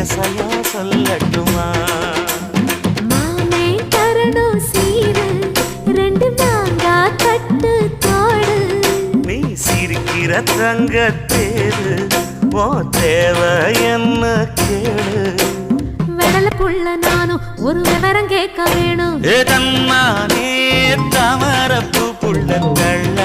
எசையா சொல்லட்டுமா? மாமே தரணும் சீரு, ரெண்டு மாங்கா கட்டு தோடு. நீ சிரிக்கிற தங்கத்தேரு, ஓ தேவை என்ன கேளு. வெடல புள்ள நானும் ஒரு விவரம் கேட்க வேணும். தன்னானே தாமரப்பு புள்ள கள்ள